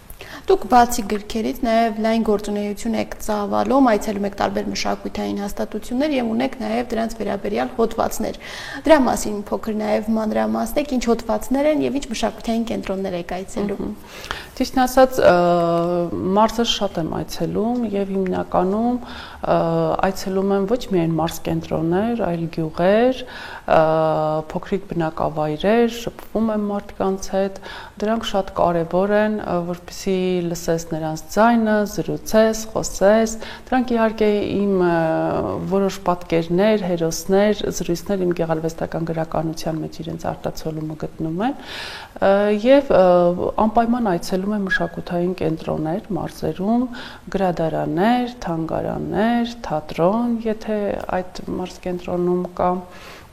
Դուք բացի գրքերից նաև լայն գործունեություն եք ծավալում, այցելում եք տարբեր մշակութային հաստատություններ եւ ունեք նաև դրանց վերաբերյալ հոդվածներ։ Դրա մասին փոքր նաև մանրամասնեք, ինչ հոդվածներ են եւ ինչ մշակութային կենտրոններ եք այցելում։ Ճիշտն ասած, մարզեր շատ եմ այցելում եւ հիմնականում այցելում եմ ոչ միայն մարզկենտրոններ, այլ գյուղեր, փոքրիկ բնակավայրեր, շփվում եմ մարդկանց հետ, դրանք շատ կարեւոր են, որպեսզի լսես նրանց ձայնը, զրուցես, խոսես, դրանք իհարկե իմ որոշ պատկերներ, հերոսներ, զրույցներ իմ գեղարվեստական գրականության մեջ իրենց արտացոլումը գտնում են եւ անպայման այցելում եմ մշակութային կենտրոններ, մարզերում, գրադարաններ, թանգարաններ, թատրոն, եթե այդ մարզկենտրոնում կա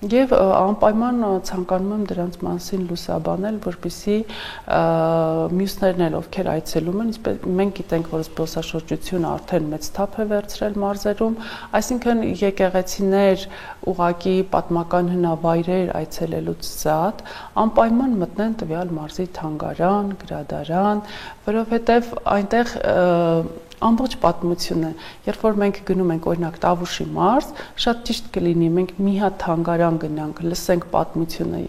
Եվ անպայման ցանկանում եմ դրանց մասին լուսաբանել, որպեսզի մյուսներն էլ ովքեր այցելում են, մենք գիտենք, որ զբոսաշրջությունը արդեն մեծ թափ է վերցրել մարզերում, այսինքն եկեղեցիներ, ուղղակի պատմական հնավայրեր այցելելուց զատ, անպայման մտնեն տվյալ մարզի թանգարան, գրադարան, որովհետև այնտեղ ամբողջ պատմություն է։ Երբ որ մենք գնում ենք օրինակ Տավուշի մարզ, շատ ճիշտ կլինի մենք մի հատ թանգարան գնանք, լսենք պատմությունը,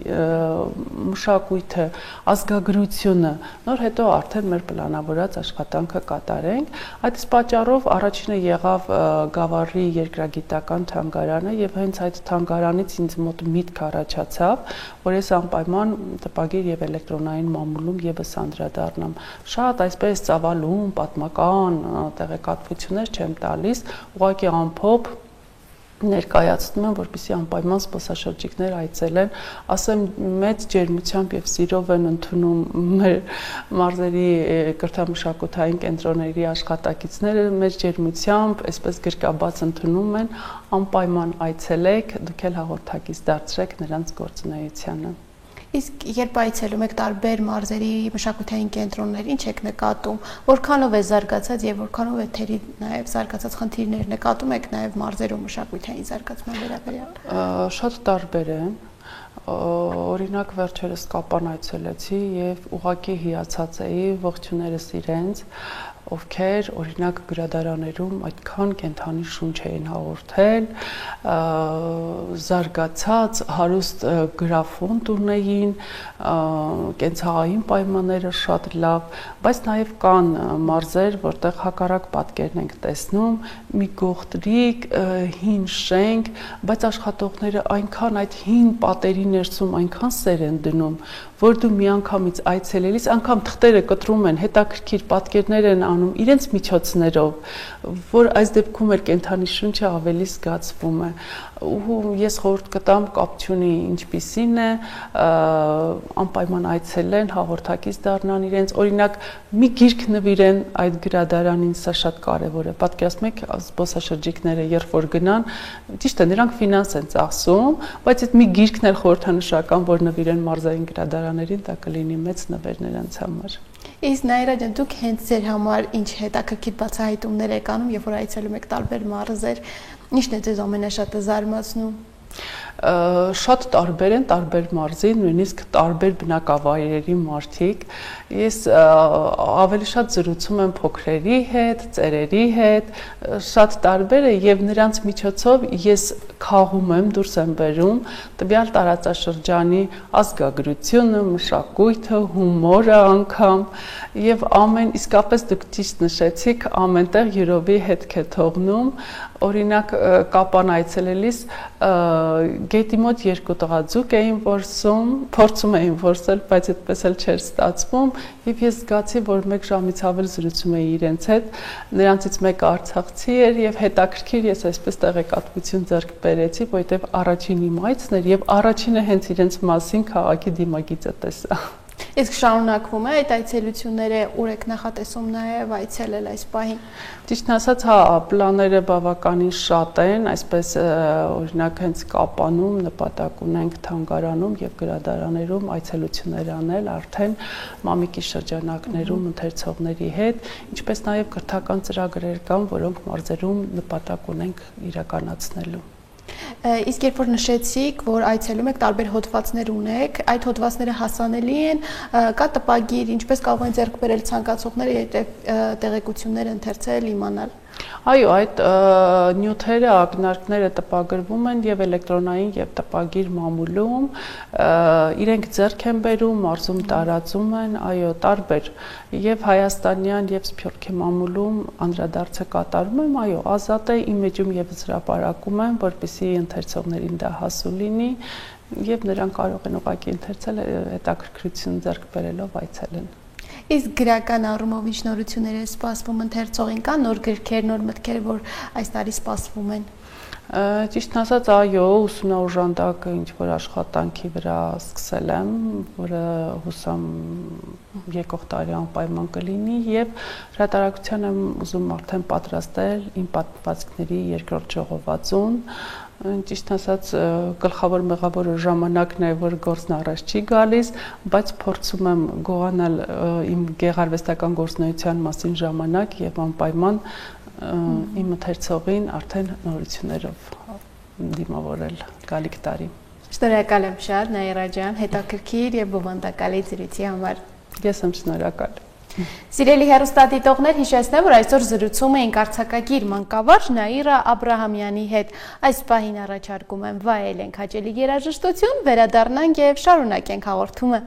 մշակույթը, ազգագրությունը, նոր հետո արդեն մեր պլանավորած աշխատանքը կատարենք։ Այդ պատճառով առաջինը եղավ Գավառի երկրագիտական թանգարանը եւ հենց այդ թանգարանից ինձ մոտ միտք առաջացավ, որ ես անպայման տպագիր եւ էլեկտրոնային մամուլում եւս անդրադառնամ։ Շատ այսպես ծավալուն, պատմական տեղեկատվություններ չեմ տալիս, ուղղակի ամփոփ ներկայացնում եմ, որպեսզի անպայման զբոսաշրջիկներ այցելեն, ասեմ մեծ ջերմությամբ եւ սիրով են ընդունում մեր մարզերի կրթամշակութային կենտրոնների աշխատակիցները, մեր ջերմությամբ, այսպես գրկաբաց ընդունում են, անպայման այցելեք, դուք էլ հաղորդակից դարձրեք նրանց գործունեությանը։ Իսկ երբ այցելում եք տարբեր մարզերի մշակութային կենտրոններ, ինչ եք նկատում, որքանով է զարգացած եւ որքանով է թերի նաեւ զարգացած խնդիրներ նկատում եք նաեւ մարզերում մշակութային զարգացման վերաբերյալ։ Շատ տարբեր են։ Օրինակ վերջերս Կապան այցելեցի եւ ուղղակի հիացած էի ողջուներս իրենց, ովքեր օրինակ գրադարաներում այդքան կենթանի շունչ էին հաղորդել, զարգացած հարուստ գրաֆոնդ ունեին, կենցաղային պայմանները շատ լավ, բայց նաև կան մարզեր, որտեղ հակառակ պատկերն ենք տեսնում, մի գողտրիկ, հին շենք, բայց աշխատողները այնքան այդ հին պատերի ներսում այնքան սեր են դնում, որ դու միանգամից այցելելիս անգամ թղթերը կտրում են, հետաքրքիր պատկերներ են անում իրենց միջոցներով, որ այս դեպքում էր կենթանի շունչը ավելի զգացվում է։ Ու ես խորհուրդ կտամ կապչունի ինչպիսին է, անպայման այցելեն, հաղորդակից դառնան իրենց, օրինակ մի գիրք նվիրեն այդ գրադարանին, սա շատ կարևոր է։ Պատկերացնում եք զբոսաշրջիկները երբ որ գնան, ճիշտ է, նրանք ֆինանս են ծախսում, բայց այդ մի գիրքն էլ խորհրդանշական, որ նվիրեն մարզային գրադարաններին, դա կլինի մեծ նվեր նրանց համար։ Իսկ Նաիրա ջան, դուք հենց ձեր համար ինչ հետաքրքիր բացահայտումներ եք անում, երբ որ այցելում եք տարբեր մարզեր, ինչն է ձեզ ամենաշատը զարմացնում։ Շատ տարբեր են, տարբեր մարզի, նույնիսկ տարբեր բնակավայրերի մարդիկ։ Ես ավելի շատ զրուցում եմ փոքրերի հետ, ծերերի հետ, շատ տարբեր է եւ նրանց միջոցով ես խաղում եմ, դուրս եմ բերում տվյալ տարածաշրջանի ազգագրությունը, մշակույթը, հումորը անգամ եւ ամեն իսկապես դուք ճիշտ նշեցիք, ամենտեղ յուրովի հետք է թողնում։ Օրինակ Կապան այցելելիս գետի մոտ երկու տղաձուկ էին որսում, փորձում էին որսել, բայց այդպես էլ չէր ստացվում, եւ ես զգացի, որ 1 ժամից ավել զրուցում էի իրենց հետ, նրանցից մեկը արցախցի էր եւ հետաքրքիր ես այսպես տեղեկատվություն ձեռք բերեցի, որովհետեւ առաջին իմ այցն էր եւ առաջինը հենց իրենց մասին քաղաքի դիմագիծը տեսա։ Իսկ շարունակվում է այդ այցելությունները, ուր եք նախատեսում նաև այցելել այս պահին։ Ճիշտն ասած, հա, պլանները բավականին շատ են, այսպես օրինակ հենց Կապանում նպատակ ունենք թանգարանում եւ գրադարաներում այցելություններ անել արդեն Մամիկի շրջանակներում ընթերցողների հետ, ինչպես նաև կրթական ծրագրեր կան, որոնք մարզերում նպատակ ունենք իրականացնելու։ Իսկ երբ որ նշեցիք, որ այցելում եք, տարբեր հոդվածներ ունեք, այդ հոդվածները հասանելի են, կա տպագիր, ինչպես կարող են ձեռք բերել ցանկացողները տեղեկություններ ընթերցել, իմանալ։ Այո, այդ նյութերը, ակնարկները տպագրվում են եւ էլեկտրոնային եւ տպագիր մամուլում, իրենք ձեռք են բերում, մարզում տարածում են, այո, տարբեր եւ հայաստանյան եւ սփյուռքի մամուլում անդրադարձը կատարում եմ, այո, ազատ է իմիջում եւ հրապարակում եմ, որպեսզի ընթերցողներին դա հասու լինի եւ նրանք կարող են ուղղակի ընթերցել, հետաքրքրություն ձեռք բերելով այցելեն։ Իսկ գրական առումով ինչ նորություններ է սպասվում ընթերցողին, կան նոր գրքեր, նոր մտքեր, որ այս տարի սպասվում են։ Ճիշտն ասած, այո, ուսումնաօժանդակը ինչ որ աշխատանքի վրա սկսել եմ, որը հուսամ եկող տարի անպայման կլինի եւ հրատարակության եմ ուզում արդեն պատրաստել իմ պատմվածքների երկրորդ ժողովածուն։ Ճիշտ ասած, գլխավոր մեղավորը ժամանակն է, որ գործն առաջ չի գալիս, բայց փորձում եմ գողանալ իմ գեղարվեստական գործունեության մասին ժամանակ եւ անպայման իմ ընթերցողին արդեն նորություններով դիմավորել գալիք տարի։ Շնորհակալ եմ շատ, Նաիրա ջան, հետաքրքիր եւ բովանդակալի զրույցի համար։ Ես եմ շնորհակալ։ Սիրելի հեռուստադիտողներ, հիշեցնեմ, որ այսօր զրուցում էինք արձակագիր մանկավարժ Նաիրա Աբրահամյանի հետ։ Այս պահին առաջարկում եմ վայելենք հաճելի երաժշտություն, վերադառնանք եւ շարունակենք հաղորդումը։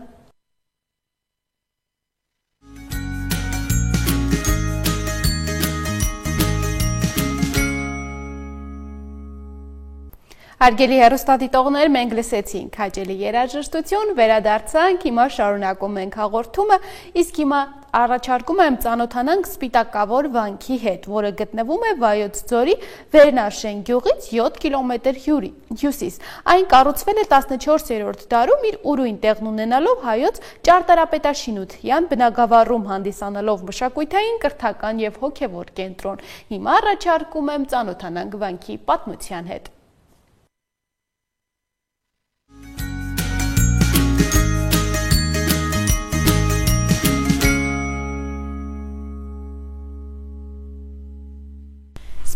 Հարգելի հեռուստադիտողներ, մենք լսեցինք հաճելի երաժշտություն, վերադարձանք, հիմա շարունակում ենք հաղորդումը, իսկ հիմա առաջարկում եմ ծանոթանանք Սպիտակավոր վանքի հետ, որը գտնվում է Վայոց ձորի Վերնաշեն գյուղից 7 կիլոմետր հյուսիս։ Այն կառուցվել է 14-րդ դարում իր ուրույն տեղն ունենալով հայոց ճարտարապետաշինության բնագավառում հանդիսանալով մշակութային, կրթական եւ հոգեվոր կենտրոն։ Հիմա առաջարկում եմ ծանոթանանք վանքի պատմության հետ։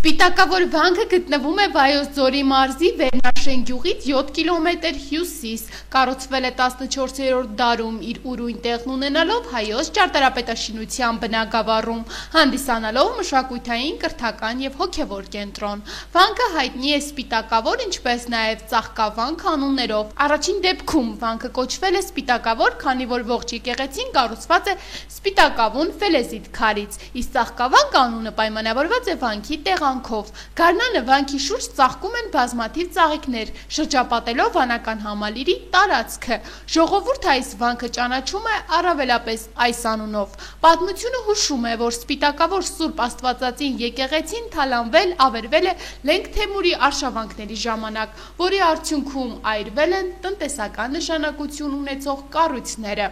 Սպիտակավոր վանքը գտնվում է Վայոց ձորի մարզի Վերնաշեն գյուղից 7 կիլոմետր հյուսիս, կառուցվել է 14-րդ դարում իր ուրույն տեղն ունենալով հայոց ճարտարապետաշինության բնագավառում, հանդիսանալով մշակութային, կրթական եւ հոգեվոր կենտրոն։ Վանքը հայտնի է Սպիտակավոր, ինչպես նաեւ Ծաղկավանք անուններով։ Առաջին դեպքում վանքը կոչվել է Սպիտակավոր, քանի որ ողջ եկեղեցին կառուցված է սպիտակավուն ֆելեզիտ քարից, իսկ Ծաղկավանք անունը պայմանավորված է վանքի տեղանքով։ Գարնանը վանքի շուրջ ծաղկում են բազմաթիվ ծաղիկներ, շրջապատելով վանական համալիրի տարածքը։ Ժողովուրդը այս վանքը ճանաչում է առավելապես այս անունով։ Պատմությունը հուշում է, որ Սպիտակավոր Սուրբ Աստվածածին եկեղեցին թալանվել ավերվել է Լենգ Թեմուրի արշավանքների ժամանակ, որի արդյունքում այրվել են տնտեսական նշանակություն ունեցող կառույցները։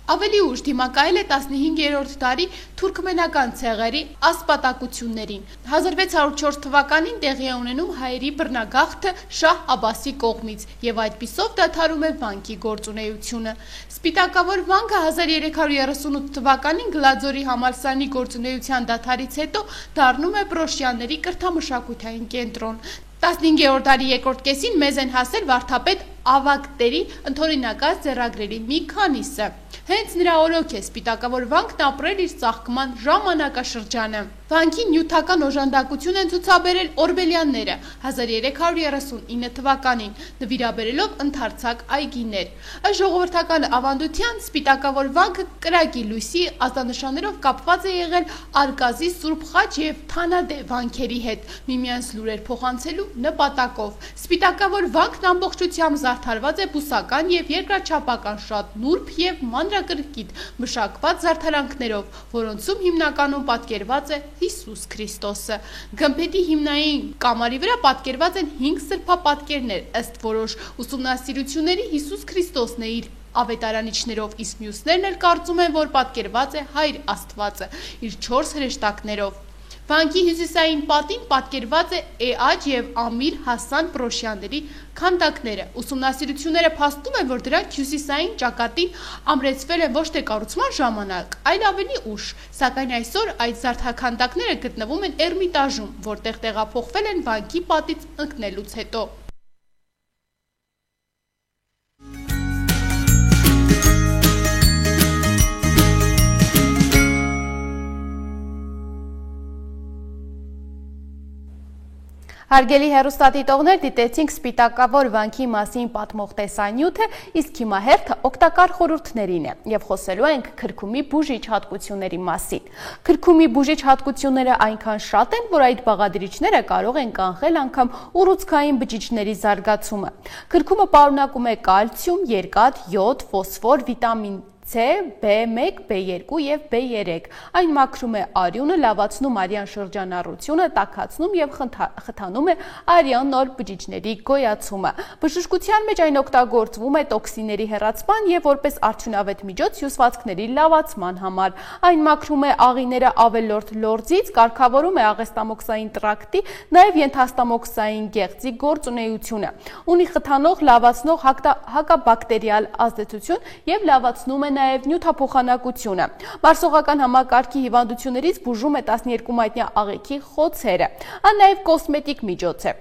Ավելի ուշ դիմակայել է 15-րդ դարի թուրքմենական ցեղերի ասպատակություններին։ 1604 թվականին տեղի է ունենում հայերի բռնագաղթը Շահ Աբասի կողմից եւ այդպիսով դադարում է վանքի գործունեությունը։ Սպիտակավոր վանքը 1338 թվականին Գլաձորի համալսարանի գործունեության դադարից հետո դառնում է Պրոշյանների կրթամշակութային կենտրոն։ 15-րդ դարի երկրորդ կեսին մեզ են հասել վարդապետ ավակտերի ընդօրինակած ձեռագրերի մի քանիսը։ Հենց նրա օրոք է Սպիտակավոր վանքն ապրել իր ծաղկման ժամանակաշրջանը։ Վանքի նյութական օժանդակություն են ցուցաբերել օրբելյանները 1339 թվականին, նվիրաբերելով ընդարձակ այգիներ։ Ըստ ժողովրդական ավանդության Սպիտակավոր վանքը կրակի լույսի ազդանշաններով կապված է եղել Արկազի Սուրբ Խաչ եւ Թանադե վանքերի հետ, միմյանց լուրեր փոխանցելու նպատակով։ Սպիտակավոր վանքն ամբողջությամբ զարդարված է բուսական եւ երկրաչափական շատ նուրբ եւ մանրակրկիտ մշակված զարդարանքներով, որոնցում հիմնականում պատկերված է Հիսուս Քրիստոսը։ Գմբեթի հիմնային կամարի վրա պատկերված են 5 սրբապատկերներ, ըստ որոշ ուսումնասիրությունների Հիսուս Քրիստոսն է իր ավետարանիչներով, իսկ մյուսներն էլ կարծում են, որ պատկերված է Հայր Աստվածը իր 4 հրեշտակներով։ Վանքի հյուսիսային պատին պատկերված է Էաջ եւ Ամիր Հասան Պրոշյանների քանդակները։ Ուսումնասիրությունները փաստում են, որ դրանք հյուսիսային ճակատին ամրեցվել են ոչ թե կառուցման ժամանակ, այլ ավելի ուշ, սակայն այսօր այդ զարդաքանդակները գտնվում են Էրմիտաժում, որտեղ տեղափոխվել են վանքի պատից ընկնելուց հետո։ Հարգելի հեռուստադիտողներ, դիտեցինք Սպիտակավոր վանքի մասին պատմող տեսանյութը, իսկ հիմա հերթը օգտակար խորհուրդներին է եւ խոսելու ենք քրքումի բուժիչ հատկությունների մասին։ Քրքումի բուժիչ հատկությունները այնքան շատ են, որ այդ բաղադրիչները կարող են կանխել անգամ ուռուցքային բջիջների զարգացումը։ Քրքումը պարունակում է կալցիում, երկաթ, յոդ, ֆոսֆոր, վիտամին C, B1, B2 եւ B3։ Այն մաքրում է արյունը, լավացնում արյան շրջանառությունը, տաքացնում եւ խթանում է արյան նոր բջիջների գոյացումը։ Բժշկության մեջ այն օգտագործվում է տոքսինների հեռացման եւ որպես արդյունավետ միջոց հյուսվածքների լավացման համար։ Այն մաքրում է աղիները ավելորդ լորձից, կարգավորում է աղեստամոքսային տրակտի, նաեւ ենթաստամոքսային գեղձի գործունեությունը։ Ունի խթանող, լավացնող հակաբակտերիալ ազդեցություն եւ լավացնում է նաև նյութափոխանակությունը։ Մարսողական համակարգի հիվանդություններից բուժում է 12 մատնյա աղիքի խոցերը։ Այն նաև կոսմետիկ միջոց է։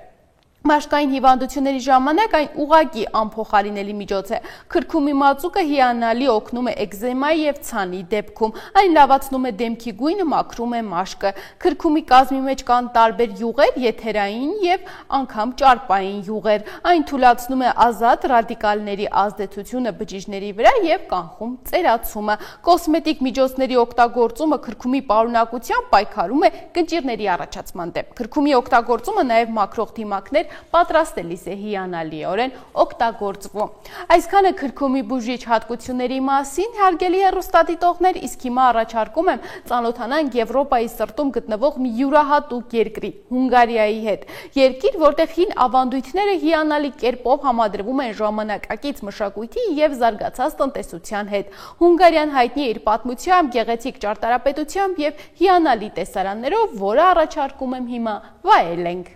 Մաշկային հիվանդությունների ժամանակ այն ուղղակի անփոխարինելի միջոց է։ Քրքումի մածուկը հիանալի օգնում է էկզեմայի եւ ցանի դեպքում։ Այն լավացնում է դեմքի գույնը, մաքրում է մաշկը։ Քրքումի կազմի մեջ կան տարբեր յուղեր, եթերային եւ անգամ ճարպային յուղեր։ Այն թույլատնում է ազատ ռադիկալների ազդեցությունը բջիջների վրա եւ կանխում ծերացումը։ Կոսմետիկ միջոցների օգտագործումը քրքումի պարունակությամբ պայքարում է կնճիռների առաջացման դեմ։ Քրքումի օգտագործումը նաեւ մաքրող դիմակներ պատրաստելիս է հիանալիորեն օգտագործվում։ Այսքանը քրքումի բուժիչ հատկությունների մասին, հարգելի հեռուստադիտողներ, իսկ հիմա առաջարկում եմ ծանոթանանք Եվրոպայի սրտում գտնվող մի յուրահատուկ երկրի՝ Հունգարիայի հետ։ Երկիր, որտեղ հին ավանդույթները հիանալի կերպով համադրվում են ժամանակակից մշակույթի եւ զարգացած տնտեսության հետ։ Հունգարիան հայտնի է իր պատմությամբ, գեղեցիկ ճարտարապետությամբ եւ հիանալի տեսարաններով, որը առաջարկում եմ հիմա վայելենք։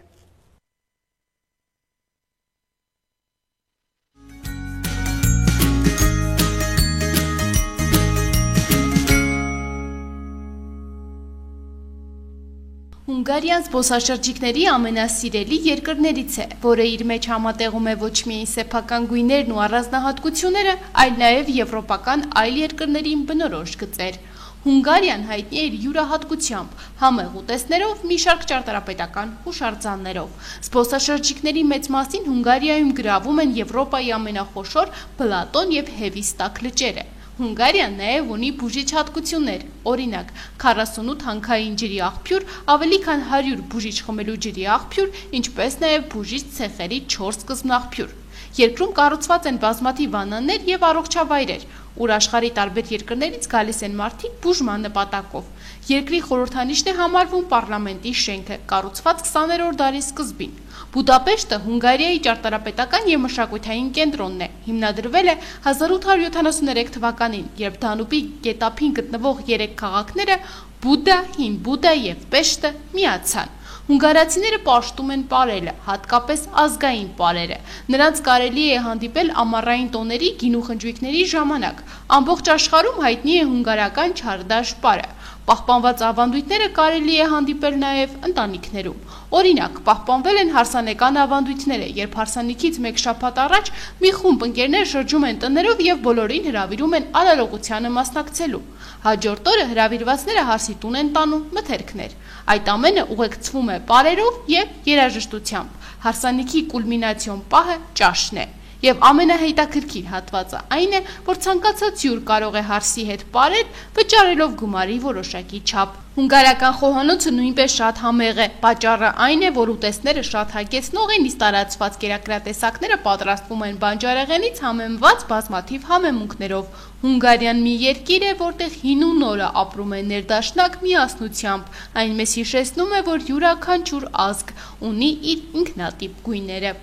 Հունգարիան զբոսաշրջիկների ամենասիրելի երկրներից է, որը իր մեջ համատեղում է ոչ միայն սեփական գույներն ու առանձնահատկությունները, այլ նաև եվրոպական այլ երկրներին բնորոշ գծեր։ Հունգարիան հայտնի է իր յուրահատկությամբ, համեղ ուտեստներով, մի շարք ճարտարապետական հուշարձաններով։ Զբոսաշրջիկների մեծ մասին Հունգարիայում գրավում են Եվրոպայի ամենախոշոր Բլատոն եւ Հևիստակ լճերը։ Հունգարիան նաև ունի բուժիչ հատկություններ, օրինակ 48 հանքային ջրի աղբյուր, ավելի քան 100 բուժիչ խմելու ջրի աղբյուր, ինչպես նաև բուժիչ ցեխերի 4 սկզբնաղբյուր։ Երկրում կառուցված են բազմաթիվ վանաներ եւ առողջավայրեր, ուր աշխարհի տարբեր երկրներից գալիս են մարդիկ բուժման նպատակով։ Երկրի խորհրդանիշն է համարվում պարլամենտի շենքը, կառուցված 20-րդ դարի սկզբին։ Բուդապեշտը Հունգարիայի ճարտարապետական եւ մշակութային կենտրոնն է։ Հիմնադրվել է 1873 թվականին, երբ Դանուբի գետափին գտնվող 3 քաղաքները Բուդա, Հին Բուդա եւ Պեշտը միացան։ Հունգարացիները պաշտում են պարելը, հատկապես ազգային պարերը։ Նրանց կարելի է հանդիպել ամառային տոների գինու խնջույքների ժամանակ։ Ամբողջ աշխարհում հայտնի է հունգարական չարդաշ պարը։ Պահպանված ավանդույթները կարելի է հանդիպել նաև ընտանիքներում։ Օրինակ, պահպանվել են հարսանեկան ավանդույթները, երբ հարսանիքից մեկ շաբաթ առաջ մի խումբ ընկերներ շրջում են տներով եւ բոլորին հրավիրում են արարողությանը մասնակցելու։ Հաջորդ օրը հրավիրվածները հարսի տուն են տանում մթերքներ։ Այդ ամենը ուղեկցվում է պարերով եւ երաժշտությամբ։ Հարսանիքի կուլմինացիոն պահը ճաշն է։ Եվ ամենահետաքրքիր հատվածը այն է, որ ցանկացած հյուր կարող է հարսի հետ պարել, վճարելով գումարի որոշակի չափ։ Հունգարական խոհանոցը նույնպես շատ համեղ է։ Պատճառը այն է, որ ուտեստները շատ հագեցնող են, իսկ տարածված կերակրատեսակները պատրաստվում են բանջարեղենից համեմված բազմաթիվ համեմունքներով։ Հունգարիան մի երկիր է, որտեղ հին ու նորը ապրում է ներդաշնակ միասնությամբ։ Այն մեզ հիշեցնում է, որ յուրաքանչյուր ազգ ունի իր ինքնատիպ գույները։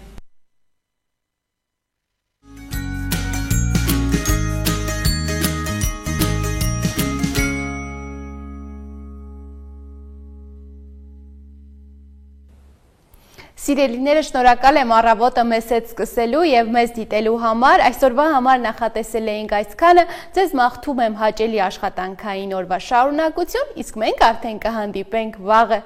Սիրելիները, շնորհակալ եմ առավոտը մեզ հետ սկսելու եւ մեզ դիտելու համար։ Այսօրվա համար նախատեսել էինք այսքանը։ Ձեզ մաղթում եմ հաճելի աշխատանքային օրվա շարունակություն, իսկ մենք արդեն կհանդիպենք վաղը։